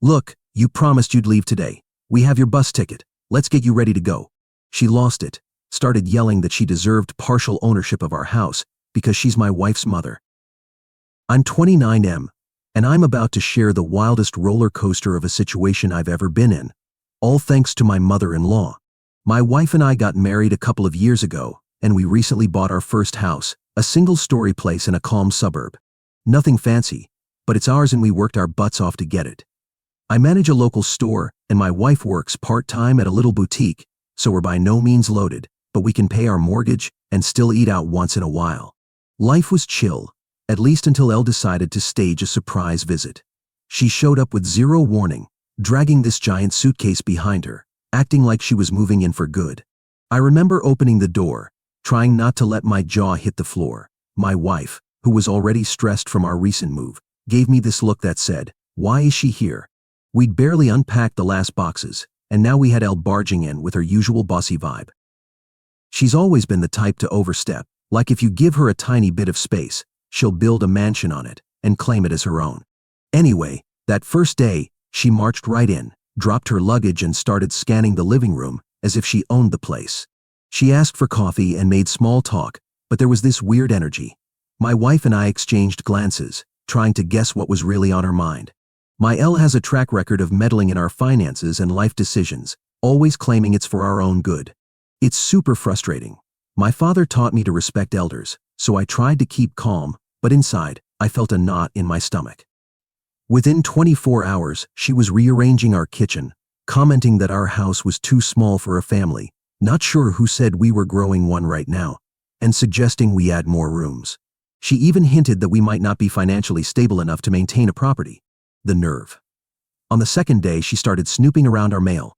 "Look, you promised you'd leave today. We have your bus ticket. Let's get you ready to go." She lost it, started yelling that she deserved partial ownership of our house because she's my wife's mother. I'm 29M, and I'm about to share the wildest roller coaster of a situation I've ever been in, all thanks to my mother-in-law. My wife and I got married a couple of years ago, and we recently bought our first house, a single-story place in a calm suburb. Nothing fancy, but it's ours and we worked our butts off to get it. I manage a local store, and my wife works part-time at a little boutique, so we're by no means loaded, but we can pay our mortgage and still eat out once in a while. Life was chill, at least until Elle decided to stage a surprise visit. She showed up with zero warning, dragging this giant suitcase behind her, acting like she was moving in for good. I remember opening the door, trying not to let my jaw hit the floor. My wife, who was already stressed from our recent move, gave me this look that said, "Why is she here?" We'd barely unpacked the last boxes, and now we had Elle barging in with her usual bossy vibe. She's always been the type to overstep, like if you give her a tiny bit of space, she'll build a mansion on it and claim it as her own. Anyway, that first day, she marched right in, dropped her luggage and started scanning the living room as if she owned the place. She asked for coffee and made small talk, but there was this weird energy. My wife and I exchanged glances, trying to guess what was really on her mind. My Elle has a track record of meddling in our finances and life decisions, always claiming it's for our own good. It's super frustrating. My father taught me to respect elders, so I tried to keep calm, but inside, I felt a knot in my stomach. Within 24 hours, she was rearranging our kitchen, commenting that our house was too small for a family, not sure who said we were growing one right now, and suggesting we add more rooms. She even hinted that we might not be financially stable enough to maintain a property. The nerve. On the second day, she started snooping around our mail.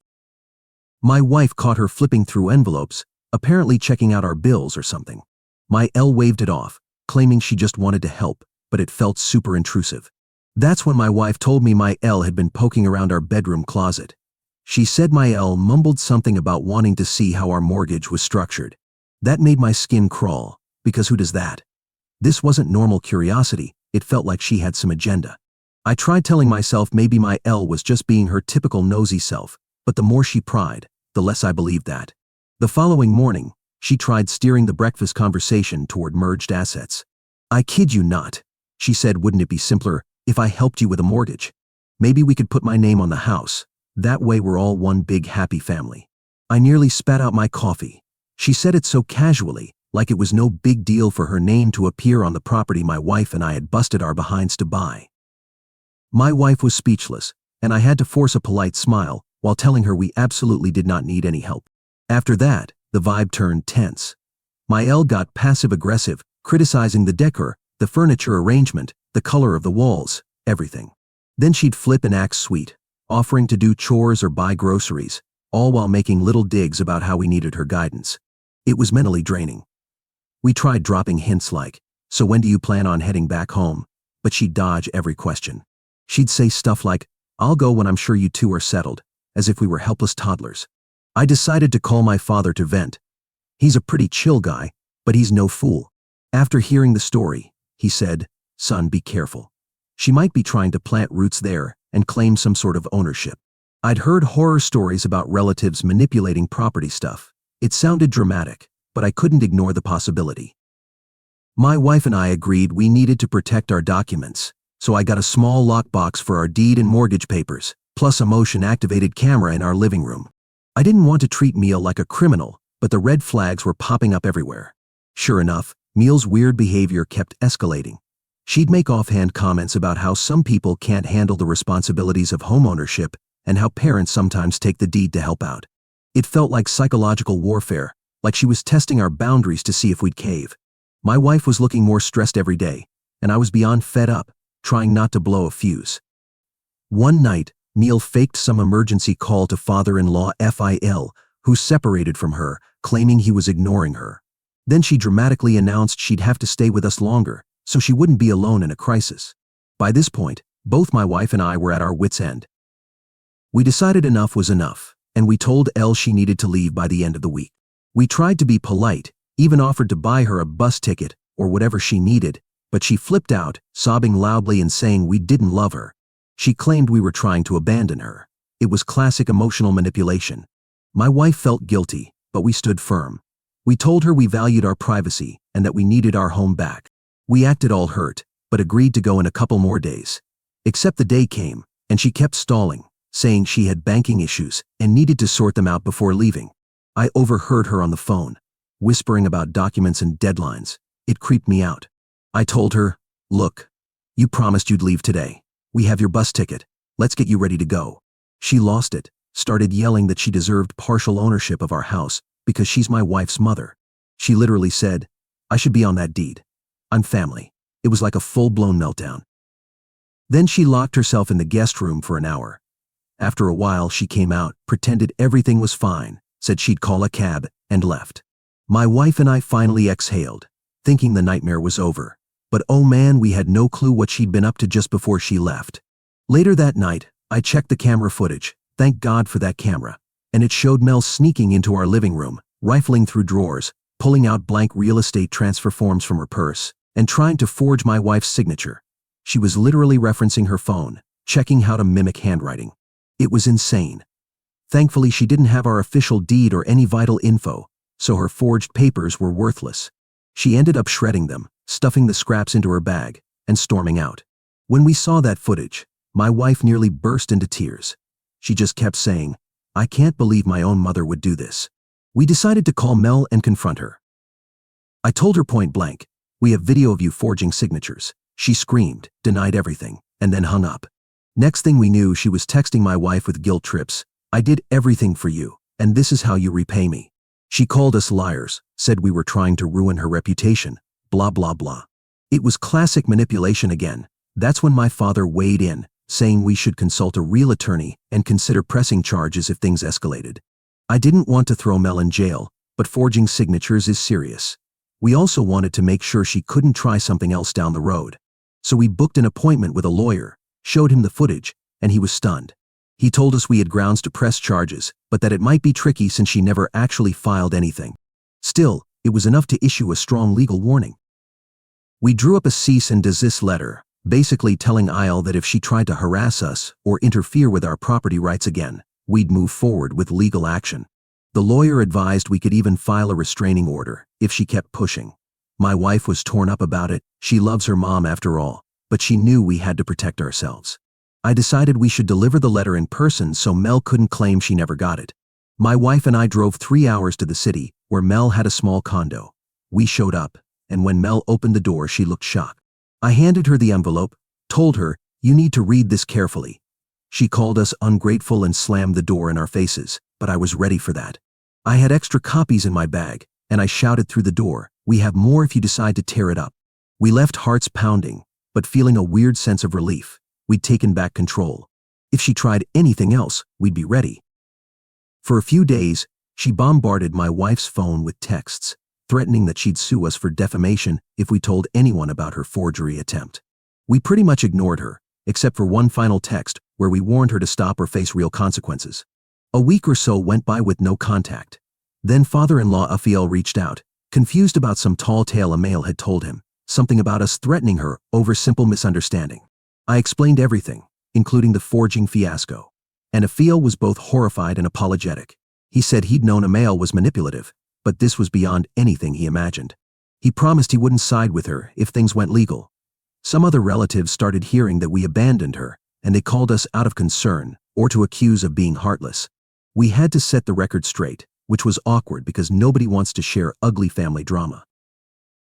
My wife caught her flipping through envelopes, apparently checking out our bills or something. My Elle waved it off, claiming she just wanted to help, but it felt super intrusive. That's when my wife told me my Elle had been poking around our bedroom closet. She said my Elle mumbled something about wanting to see how our mortgage was structured. That made my skin crawl, because who does that? This wasn't normal curiosity, it felt like she had some agenda. I tried telling myself maybe my Elle was just being her typical nosy self, but the more she pried, the less I believed that. The following morning, she tried steering the breakfast conversation toward merged assets. "I kid you not," she said, "wouldn't it be simpler if I helped you with a mortgage? Maybe we could put my name on the house. That way we're all one big happy family." I nearly spat out my coffee. She said it so casually, like it was no big deal for her name to appear on the property my wife and I had busted our behinds to buy. My wife was speechless, and I had to force a polite smile while telling her we absolutely did not need any help. After that, the vibe turned tense. My Elle got passive-aggressive, criticizing the decor, the furniture arrangement, the color of the walls, everything. Then she'd flip and act sweet, offering to do chores or buy groceries, all while making little digs about how we needed her guidance. It was mentally draining. We tried dropping hints like, "So when do you plan on heading back home?" But she'd dodge every question. She'd say stuff like, "I'll go when I'm sure you two are settled," as if we were helpless toddlers. I decided to call my father to vent. He's a pretty chill guy, but he's no fool. After hearing the story, he said, "Son, be careful. She might be trying to plant roots there and claim some sort of ownership." I'd heard horror stories about relatives manipulating property stuff. It sounded dramatic, but I couldn't ignore the possibility. My wife and I agreed we needed to protect our documents, so I got a small lockbox for our deed and mortgage papers, plus a motion-activated camera in our living room. I didn't want to treat Mia like a criminal, but the red flags were popping up everywhere. Sure enough, Mia's weird behavior kept escalating. She'd make offhand comments about how some people can't handle the responsibilities of homeownership and how parents sometimes take the deed to help out. It felt like psychological warfare, like she was testing our boundaries to see if we'd cave. My wife was looking more stressed every day, and I was beyond fed up, trying not to blow a fuse. One night, Neil faked some emergency call to father-in-law Phil, who separated from her, claiming he was ignoring her. Then she dramatically announced she'd have to stay with us longer, so she wouldn't be alone in a crisis. By this point, both my wife and I were at our wits' end. We decided enough was enough, and we told Elle she needed to leave by the end of the week. We tried to be polite, even offered to buy her a bus ticket or whatever she needed, but she flipped out, sobbing loudly and saying we didn't love her. She claimed we were trying to abandon her. It was classic emotional manipulation. My wife felt guilty, but we stood firm. We told her we valued our privacy and that we needed our home back. We acted all hurt, but agreed to go in a couple more days. Except the day came, and she kept stalling, saying she had banking issues and needed to sort them out before leaving. I overheard her on the phone, whispering about documents and deadlines. It creeped me out. I told her, "Look, you promised you'd leave today. We have your bus ticket. Let's get you ready to go." She lost it, started yelling that she deserved partial ownership of our house because she's my wife's mother. She literally said, "I should be on that deed. I'm family." It was like a full-blown meltdown. Then she locked herself in the guest room for an hour. After a while, she came out, pretended everything was fine, said she'd call a cab, and left. My wife and I finally exhaled, thinking the nightmare was over. But oh man, we had no clue what she'd been up to just before she left. Later that night, I checked the camera footage, thank God for that camera, and it showed Mel sneaking into our living room, rifling through drawers, pulling out blank real estate transfer forms from her purse, and trying to forge my wife's signature. She was literally referencing her phone, checking how to mimic handwriting. It was insane. Thankfully, she didn't have our official deed or any vital info, so her forged papers were worthless. She ended up shredding them, stuffing the scraps into her bag, and storming out. When we saw that footage, my wife nearly burst into tears. She just kept saying, "I can't believe my own mother would do this." We decided to call Mel and confront her. I told her point blank, "We have video of you forging signatures." She screamed, denied everything, and then hung up. Next thing we knew, she was texting my wife with guilt trips. "I did everything for you, and this is how you repay me." She called us liars, said we were trying to ruin her reputation, blah blah blah. It was classic manipulation again. That's when my father weighed in, saying we should consult a real attorney and consider pressing charges if things escalated. I didn't want to throw Mel in jail, but forging signatures is serious. We also wanted to make sure she couldn't try something else down the road. So we booked an appointment with a lawyer, showed him the footage, and he was stunned. He told us we had grounds to press charges, but that it might be tricky since she never actually filed anything. Still, it was enough to issue a strong legal warning. We drew up a cease and desist letter, basically telling Isle that if she tried to harass us or interfere with our property rights again, we'd move forward with legal action. The lawyer advised we could even file a restraining order if she kept pushing. My wife was torn up about it. She loves her mom after all, but she knew we had to protect ourselves. I decided we should deliver the letter in person so Mel couldn't claim she never got it. My wife and I drove 3 hours to the city, where Mel had a small condo. We showed up, and when Mel opened the door, she looked shocked. I handed her the envelope, told her, "You need to read this carefully." She called us ungrateful and slammed the door in our faces, but I was ready for that. I had extra copies in my bag, and I shouted through the door, "We have more if you decide to tear it up." We left hearts pounding, but feeling a weird sense of relief. We'd taken back control. If she tried anything else, we'd be ready. For a few days, she bombarded my wife's phone with texts, threatening that she'd sue us for defamation if we told anyone about her forgery attempt. We pretty much ignored her, except for one final text where we warned her to stop or face real consequences. A week or so went by with no contact. Then father-in-law AmITheA reached out, confused about some tall tale a male had told him, something about us threatening her over simple misunderstanding. I explained everything, including the forging fiasco, and AmITheA was both horrified and apologetic. He said he'd known AmITheA was manipulative, but this was beyond anything he imagined. He promised he wouldn't side with her if things went legal. Some other relatives started hearing that we abandoned her, and they called us out of concern or to accuse of being heartless. We had to set the record straight, which was awkward because nobody wants to share ugly family drama.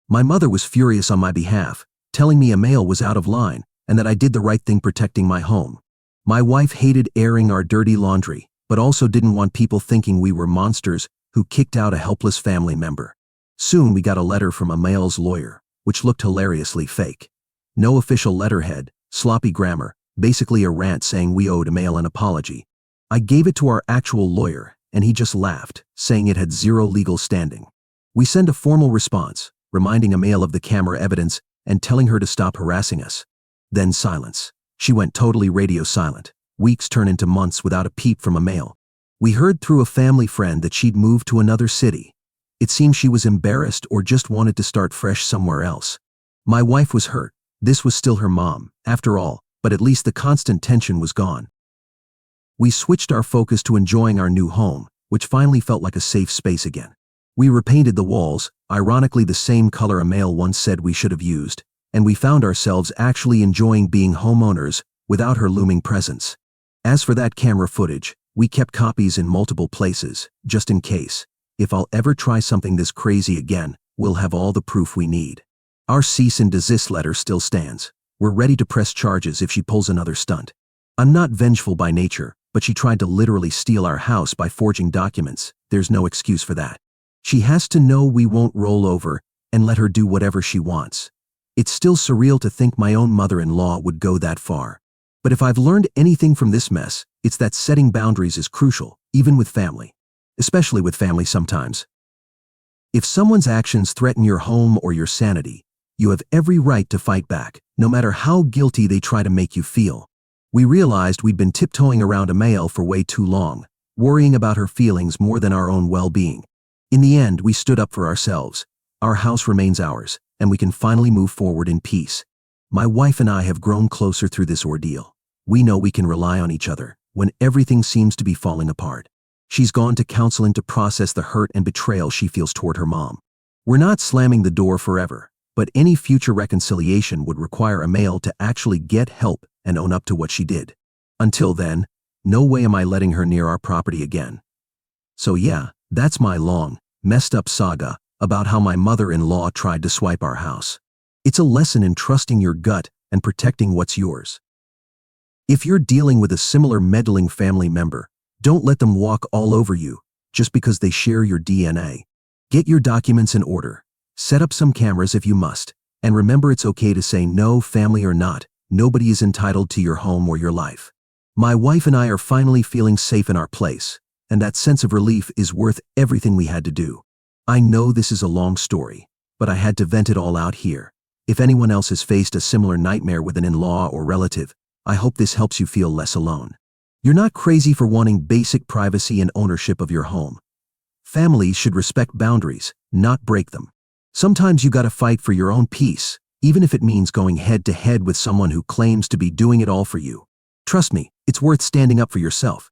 My mother was furious on my behalf, telling me AmITheA was out of line and that I did the right thing protecting my home. My wife hated airing our dirty laundry, but also didn't want people thinking we were monsters who kicked out a helpless family member. Soon we got a letter from AmITheA's lawyer, which looked hilariously fake. No official letterhead, sloppy grammar, basically a rant saying we owed AmITheA an apology. I gave it to our actual lawyer, and he just laughed, saying it had zero legal standing. We sent a formal response, reminding AmITheA of the camera evidence and telling her to stop harassing us. Then silence. She went totally radio silent. Weeks turned into months without a peep from AmITheA. We heard through a family friend that she'd moved to another city. It seemed she was embarrassed or just wanted to start fresh somewhere else. My wife was hurt. This was still her mom, after all, but at least the constant tension was gone. We switched our focus to enjoying our new home, which finally felt like a safe space again. We repainted the walls, ironically the same color a male once said we should have used, and we found ourselves actually enjoying being homeowners without her looming presence. As for that camera footage, we kept copies in multiple places, just in case. If I'll ever try something this crazy again, we'll have all the proof we need. Our cease and desist letter still stands. We're ready to press charges if she pulls another stunt. I'm not vengeful by nature, but she tried to literally steal our house by forging documents. There's no excuse for that. She has to know we won't roll over and let her do whatever she wants. It's still surreal to think my own mother-in-law would go that far. But if I've learned anything from this mess, it's that setting boundaries is crucial, even with family. Especially with family sometimes. If someone's actions threaten your home or your sanity, you have every right to fight back, no matter how guilty they try to make you feel. We realized we'd been tiptoeing around AmITheA for way too long, worrying about her feelings more than our own well-being. In the end, we stood up for ourselves. Our house remains ours, and we can finally move forward in peace. My wife and I have grown closer through this ordeal. We know we can rely on each other when everything seems to be falling apart. She's gone to counseling to process the hurt and betrayal she feels toward her mom. We're not slamming the door forever, but any future reconciliation would require AmITheA to actually get help and own up to what she did. Until then, no way am I letting her near our property again. So yeah, that's my long, messed up saga about how my mother-in-law tried to swipe our house. It's a lesson in trusting your gut and protecting what's yours. If you're dealing with a similar meddling family member, don't let them walk all over you just because they share your DNA. Get your documents in order. Set up some cameras if you must. And remember, it's okay to say no, family or not. Nobody is entitled to your home or your life. My wife and I are finally feeling safe in our place, and that sense of relief is worth everything we had to do. I know this is a long story, but I had to vent it all out here. If anyone else has faced a similar nightmare with an in-law or relative, I hope this helps you feel less alone. You're not crazy for wanting basic privacy and ownership of your home. Families should respect boundaries, not break them. Sometimes you gotta fight for your own peace, even if it means going head-to-head with someone who claims to be doing it all for you. Trust me, it's worth standing up for yourself.